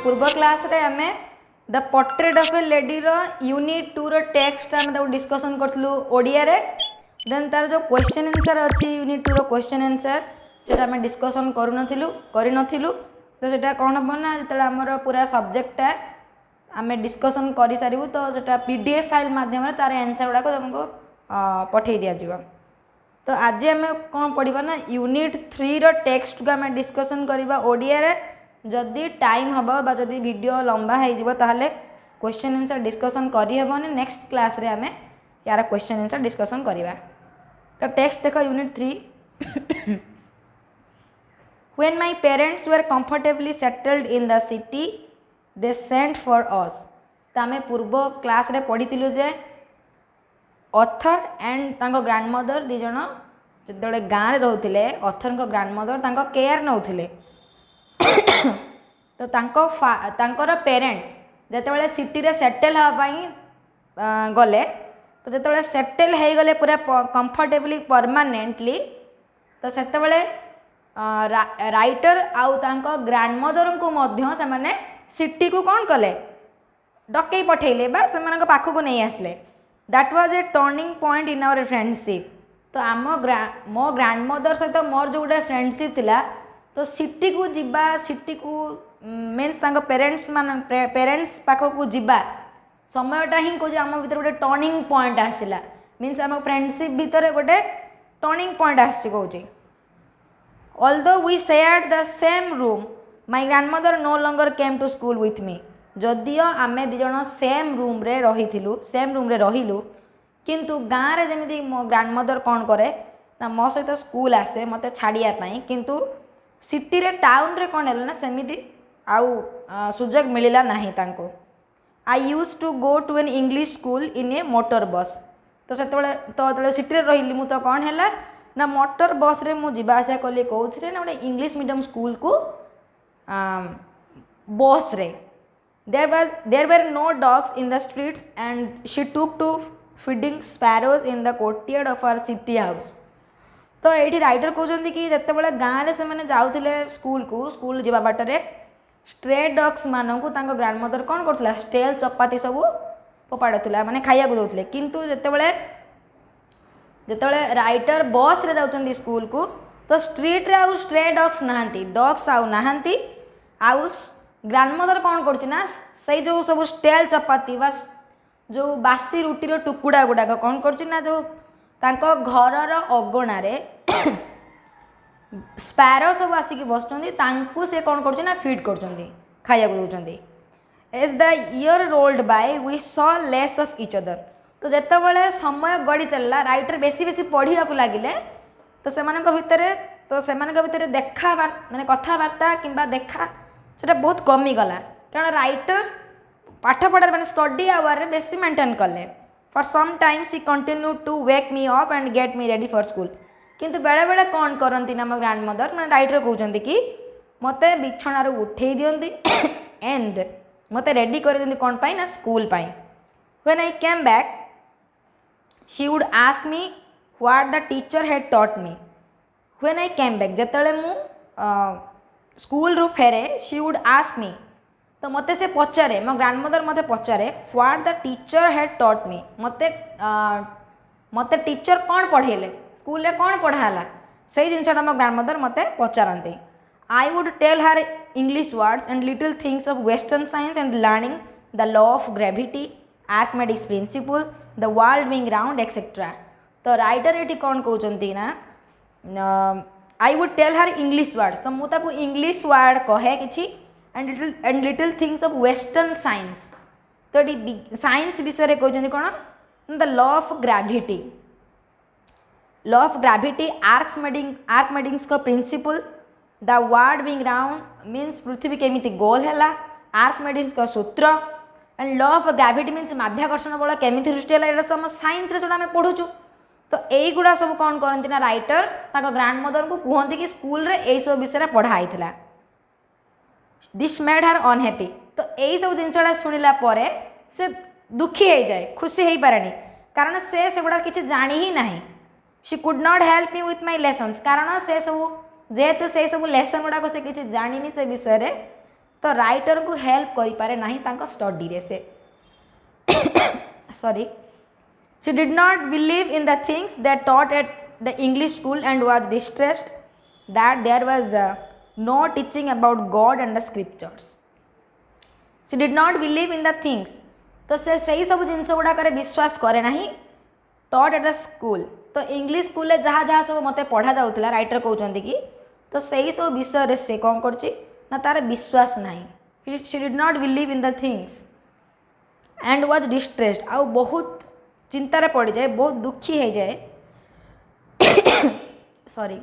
पूर्व क्लास रे आमे the portrait of a lady रो यूनिट 2 रो टेक्स्ट आमे तो डिस्कशन करथलु ओडिया रे देन तार जो क्वेश्चन आंसर अछि यूनिट 2 रो क्वेश्चन आंसर जेटा आमे डिस्कशन करिनथिलु तो सेटा कोन बना जेता हमर पूरा सब्जेक्ट आमे डिस्कशन करि सारिबु तो सेटा पीडीएफ फाइल माध्यम रे तार आंसर गुडा को तुमको पठेई दिया जिवो। तो आज आम कौन पढ़ा ना यूनिट 3 रो टेक्स्ट को आम डिस्कसन करवा ओडिया रे जदि टाइम हम जदि वीडियो लंबा हो ताहले क्वेश्चन आंसर डिस्कसन करहबनी नेक्स्ट क्लास रे आम यार क्वेश्चन आंसर डिस्कसन करवा। तो टेक्स्ट देख unit 3 When my parents were comfortably settled in the city they sent for us। तो आम पूर्व क्लास रे पढ़ी जे ऑथर एंड तांको ग्रैंडमदर दी जण जदे गाँव रोते ऑथर को ग्रैंडमदर तांको केयर नौथिले तो तांकर पेरेंट जेतेबेले सिटी रे सेटल होपाई गले तो जेतेबेले सेटल हो गले पूरा कंफर्टेबली परमानेंटली तो सेतेबेले राइटर आउ तांको ग्रैंडमदर को मध्य से माने सिटी को कौन कले डकई पठेले बा से पाखक नहीं आसले। That was a turning point in our friendship. तो आम मो ग्रैंडमदर सहित मोर जो गोटे फ्रेंडशिप थिला तो सिटी को जिबा सिटी को मीन्स तांको पेरेंट्स पाखक को जिबा समयटा ही कौन आम भीतर गोटे टर्निंग पॉइंट आसला मीन्स आम फ्रेंडशिप भीतर गोटे टर्निंग पॉइंट आसी कौच। Although we shared the same room my grandmother no longer came to school with me. जदियो आमे दी जण सेम रूम रे रहिलु किंतु गाँव रे जमी मो ग्रैंडमदर कौन करे ना मो सहित स्कूल आसे मते छाड़िया पाई किंतु सिटी रे टाउन रे कौन है ना सेमिति आउ सुजोग मिलिला नाही तांको। I use to go to an English school in a motor bus. तो सेतबेले सिटी रे रहिली मु तो कौन है ना मोटर बस रे मु जिबा आसा कली कोथरे ना गोटे इंग्लिश मीडियम स्कूल को बस रे। There were no dogs in the streets and she took to feeding sparrows in the courtyard of our city house। तो ये राइटर कहते कि जितेबाला गाँव से मैंने जाऊे स्कूल जावा बाटर स्ट्रे डग्स मानक ग्रैंडमदर कौन करता स्टेल चपाती सब फोपाड़ा माने खाया दौले किंतु जितेबाला राइटर बस रे जाऊँ स्कूल को तो स्ट्रीट रे आउ स्ट्रे डग्स नहांती डग्स आउ नहांती आउ ग्रैंडमदर कौन करना से जो सब स्टेल चपाती बा जो बासी रुटीर टुकुड़ा गुड़ाक कौन करना जो तांको घरर अगणा स्पैरो सब आसिक बसुँच से कौन करना फीड कर खाया दौरान। As the year rolled by we saw less of each other. तो जितेबाला समय गड़ी चलला राइटर बेसी बेसी पढ़ा लगिले तो से देखा माने कथबार्ता किंबा देखा सेटा बहुत कमी गला कारण राइटर पाठ पढ़ार मैंने स्टडी आवर रे बेसी मेंटेन कले। For some time she continue to wake me up and get me ready for school. किंतु बेले बेले कौन करती ना मो ग्रैंडमदर मैंने राइटर कहते कि मते बिछणार उठे दियंती एंड मते रेडी कर दियंती कौन पाई ना स्कूल पाई। When I came back she would ask me what the teacher had taught me. When I came back जेतेले मु स्कूल रू फेरे शी वुड आस्क मी तो मते से पचारे मो ग्रैंडमदर मते पचारे what the teacher had taught me मते टीचर कौन पढ़ेले स्कूल रे कौन पढ़ाला से जिनसा मो ग्रैंडमदर मते पचारती। I would tell her English words and little things of western science and learning the law of gravity Archimedes principle the world being round etcetera. तो writer ये कौन कहते ना I would tell her English words तो मुझे English word कहे कि and little things of western science. तो ये साइंस विषय कहते कौन the law of gravity Archimedes को principle the world being round means पृथ्वी केमिति गोल है आर्किमिडीज को सूत्र and law of gravity means माध्याकर्षण बल केमिति सृष्टि है सब साइंस रे जोड़ा आम पढ़ुचु। तो यहीगुड़ा सब कौन करती ना राइटर ग्रैंडमदर को कहते कि स्कूल रे यही सब विषय पढ़ाई थिला। This made her unhappy. तो यही सब जिनसा शुणिला परे से दुखी हो जाए खुशी हो पारे कारण से गुड़ा किसी जानी ही ना। She could not help me with my lessons कारण से सब जेहेतु से सब लेसन गुड़ाक से किसी जानी से विषय तो राइटर को हेल्प करि पारे नाही तांको स्टडी रे से sorry she did not believe in the things they taught at the English school and was distressed that there was no teaching about God and the scriptures. She did not believe in the things तो से सही सब जिनस गुड़ा करे विश्वास करे नाही taught at the school तो इंग्लिश स्कूल रे जहाँ जहाँ सब मते पढ़ा जाउतला राइटर कहउचंदी कि तो सही सब विषय रे से कोन करची ना तार विश्वास नाही she did not believe in the things and was distressed आ बहुत चिंता रे पड़ जाए बहुत दुखी हो जाए sorry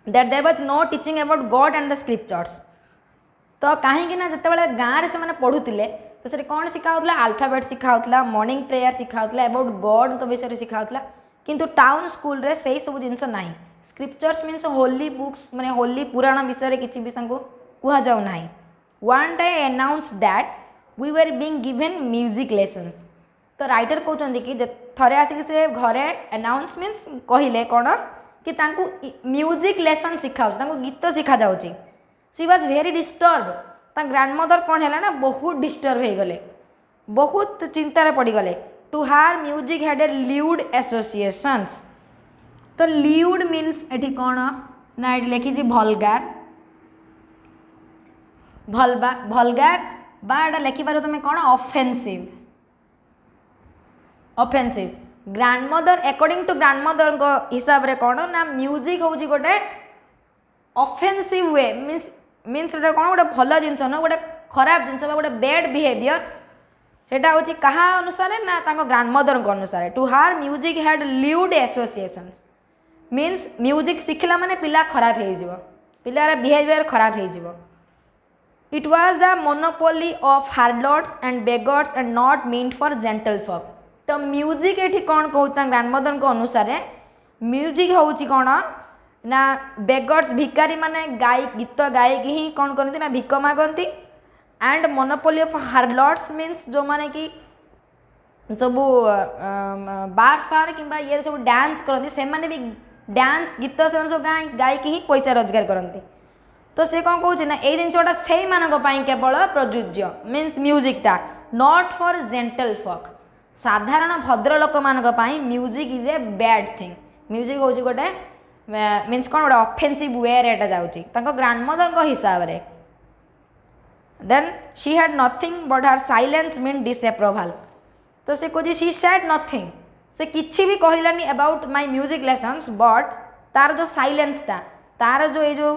that there was no teaching about God and the scriptures तो कहीं ना जिते गाँव से मैंने पढ़ुले तो से कौन शिखाऊला आल्फाबेट शिखाऊला मॉर्निंग प्रेयर शिखाऊला अबाउट गॉड को विषय शिखाऊला किंतु टाउन स्कूल रे से सब जिनस ना स्क्रिप्चर्स मीन्स होली बुक्स माने होली पुराण विषय किसी भी कह जाऊ ना one day announce that we were being given music lessons तो राइटर कहते कि थरे आसिक से घरे अनाउंस मीन्स कहले कौन कि तांको म्यूजिक लेसन शिखाऊ गीत शिखा जाऊँगी सी वाज वेरी डिस्टर्ब ता ग्रैंड मदर कौन है ना बहुत डिस्टर्ब हो गले बहुत चिंतार पड़गले to her music had a lewd associations तो ल्यूड मीन्स एटी कौन ना ये लिखी भलगार भलगार बा लिखिपार तुम कौन offensive offensive grand mother according to grand mother हिसाब रे कौन ना म्यूजिक हूँ गोटे ऑफेंसिव वे मीन्स मीन्स गोटे कौन गोटे भल जिनस न गोटे खराब जिनस गोटे बैड बिहेवियर सेटा हूँ कहा अनुसार ना तांको ग्रैंड मदर को अनुसार to her music had lewd associations means music शिखला माने पिला खराब हो पिलार बिहेवियर खराब हो it was the monopoly of harlots and beggars and not meant for gentle folk तो म्यूजिक ये कौन कहता ग्रैंड मदर को अनुसार म्यूजिक हूँ कौन ना बेगर्स भिकारी माने गाय गीत गायक ही कौन करती ना भिक मागती एंड मोनोपोली ऑफ हार्डलॉट्स मीन्स जो माने कि सब बार फार कि ये सब डांस करती से माने भी डांस गीत से सब गायक ही पैसा रोजगार करती तो से कौन कौन ना ये जिनटा से केवल प्रযোज्य मीन्स म्यूजिकटा नॉट फॉर जेंटल फॉक साधारण भद्र लोक मानी music is a bad thing music हूँ गोटे मीन्स कौन गोटे ऑफेंसिव वे एटा जाऊँगी ग्रैंड मदर हिसाब से then she had nothing but her silence mean disapproval तो से कह शी सैड नथिंग से किसी भी कहलानी about my music lessons but तार जो साइलेंसटा तार जो ये जो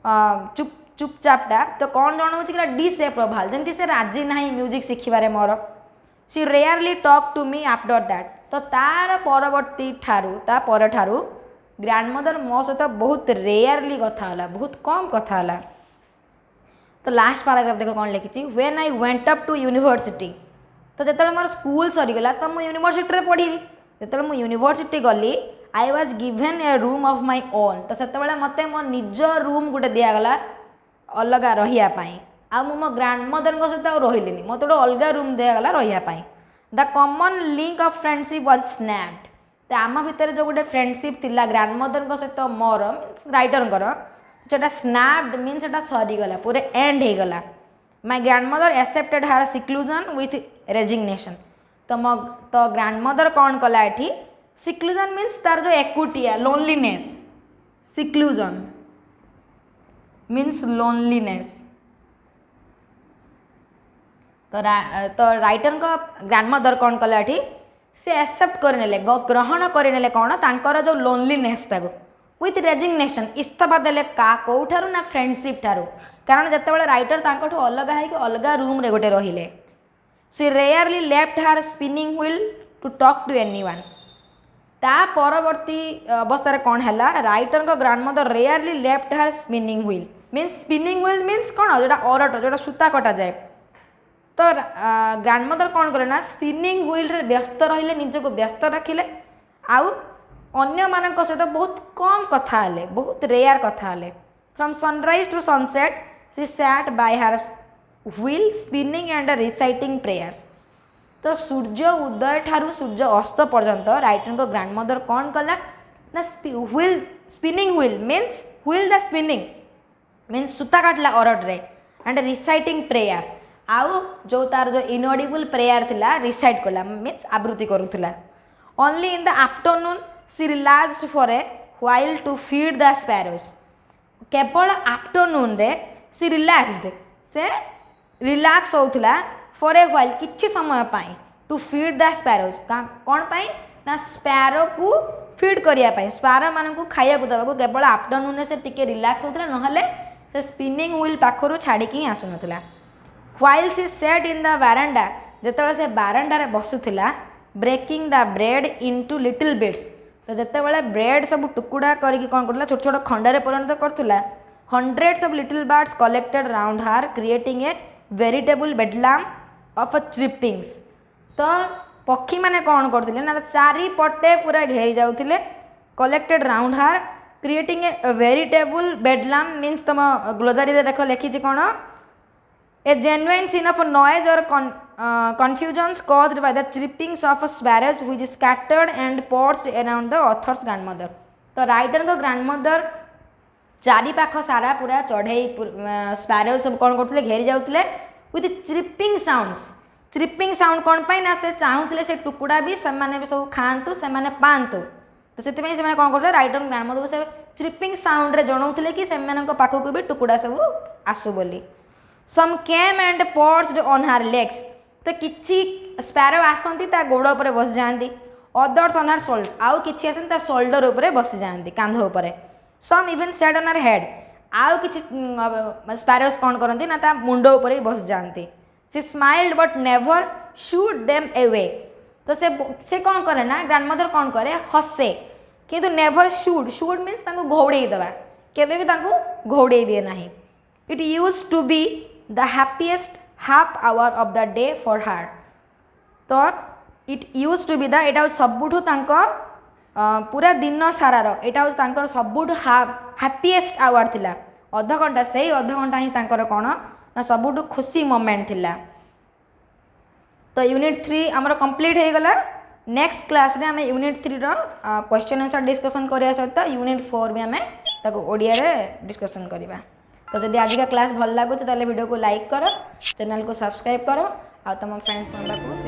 चुपचापटा तो कौन जनाऊँ कि डिसएप्रोवल जमी से राजी ना म्यूजिक शिखबारे मोर she rarely talk to me after that तो तार परवर्ती ठारू ग्रैंड मदर मो सहित बहुत रेयरली कथा होला बहुत कम कथा होला तो लास्ट पैराग्राफ देखो कौन लिखी when I went up to university तो जो मोर स्कूल सरीगला तो मुझे यूनिवर्सिटी पढ़ी जो मुझे यूनिवर्सिटी गली I was given A room of my own तो से मत मो निज रूम गोटे दिगला अलग रही आ मो ग्रैंड मदर सहित रही मत गोटे अलग रूम दिगला रही the common link of friendship was snapped तो आम भितर जो गोटे फ्रेंडशिप थिला ग्रैंड मदर सहित मोर मीन्स राइटर जोटा स्नैप्ड मीन्स जोटा सरीगला पूरे एंड हो गला माय ग्रैंड मदर एक्सेप्टेड हार सिक्लूजन विथ रेजिग्नेशन तो ग्रैंड मदर कौन कला एठी सिक्लूजन मीन्स तार जो एकुटिया लोनलीनेस सिक्लूजन मीन्स लोनलीनेस तो राइटर का ग्रैंड मदर कौन कला एठी से एक्सेप्ट करने ग्रहण करने कौन तांकर जो लोनलीनेस टाको विथ रेजिग्नेशन इस्तफा देले का कौठारू ना फ्रेंडशिप ठारू कारण जिते राइटर तांकठू अलग है अलग रूम रे गोटे रहिले she rarely left her spinning wheel to talk to anyone ता परवर्ती अवस्था कौन है राइटर को grand mother rarely left her spinning wheel means कौन जोटा अरट जोटा सूता कटा जाए तो ग्रैंड मदर कौन करे ना स्पिनिंग व्हील रे व्यस्त रहिले निजको व्यस्त रखिले आउ अन्य मानक सहित बहुत कम कथा हेले बहुत रेयर कथा हेले from sunrise to sunset she sat by her wheel spinning and reciting prayers तो सूर्य उदय ठारू सूर्य अस्त पर्यंत राइटर को ग्रैंड मदर कौन कला ना wheel spinning wheel means wheel the spinning means सूता काटला अरट रे एंड रिसाइटिंग प्रेयर्स आउ जो तार जो इनऑडिबल प्रेयर थिला रिसाइट कला मीन्स आवृत्ति करूला only in the afternoon she relaxed for a while to feed the sparrows केवल आफ्टरनून रे सी रिलैक्स्ड से रिलैक्स होउथला फॉर ए व्हाइल किछि समय पाई टू फीड द स्पैरोज कौन पाई ना स्पैरो को फीड करिया पाई स्पैरो मान को खाया को दबा को केवल आफ्टरनून रे से टिके रिलैक्स होउथला नहले से स्पिनिंग व्हील पाखरु छाड़ी की आसु नथला while she sat in the verandah जेतबे से बारांडा रे बसुथिला breaking the bread into little bits तो जेतेबेले ब्रेड सब टुकुड़ा करके कौन करला छोट छोट खंडरे परिणत करथुला hundreds of little birds collected round her creating a veritable bedlam of chirpings तो पक्षी माने कौन करथिले ना चारिपटे पूरा घेरी जाउथिले collected round her creating a veritable bedlam means तुम ग्लोजारी रे देखो लिखी कौन a genuine scene of noise और confusions caused by the chirpings of sparrows which is scattered and perched around the author's grandmother तो राइटर को grandmother चारि पाख सारा पूरा चढ़ई स्पैरो सब कौन करते घेरी जाते विथ चिपिंग साउंड कौन पाई ना से चाहूले से टुकुड़ा भी से सब खातु से पातु तो से कौन करते राइटर ग्रैंडमदर से चिपिंग साउंड रे जनाऊले कि पाखक भी टुकुड़ा सब आसु बोली some came and perched on her legs तो किछि स्पैरो आसती गोड़ उपर बस जाती अदर्स ऑन हर शोल्डर्स आउ किछि आसती ता शोल्डर उपर बस जाती कांध उपर some even sat on her head आउ किछि स्पैरोज कौन करती ना ता मुंड उपर बस जाती she smiled but never shooed them away तो से कौन करे ना ग्रैंडमदर कौन करे हसे किंतु नेवर शूड मीन्स तांको घोड़े दवा केबे भी तांको घोड़े दिए नाही it used to be the happiest half hour of the day for her तो it use to be the एटा सबुठु तांको पूरा दिन सारार एटा तांकर सबुठु हैप्पीएस्ट आवर थिला अध घंटा से अध घंटा ही तांकर कोन ना सबुठु खुशी मोमेंट थिला तो यूनिट 3 हमर कंप्लीट हो गला नेक्स्ट क्लास रे हमें यूनिट 3 रो क्वेश्चन आंसर डिस्कशन करिया सहित यूनिट 4 भी हमें ताको ओडिया रे डिस्कशन करिबा तो जब आज का क्लास भल लगुच वीडियो को लाइक करो चैनल को सब्सक्राइब करो और तुम फ्रेंड्स मेंबर को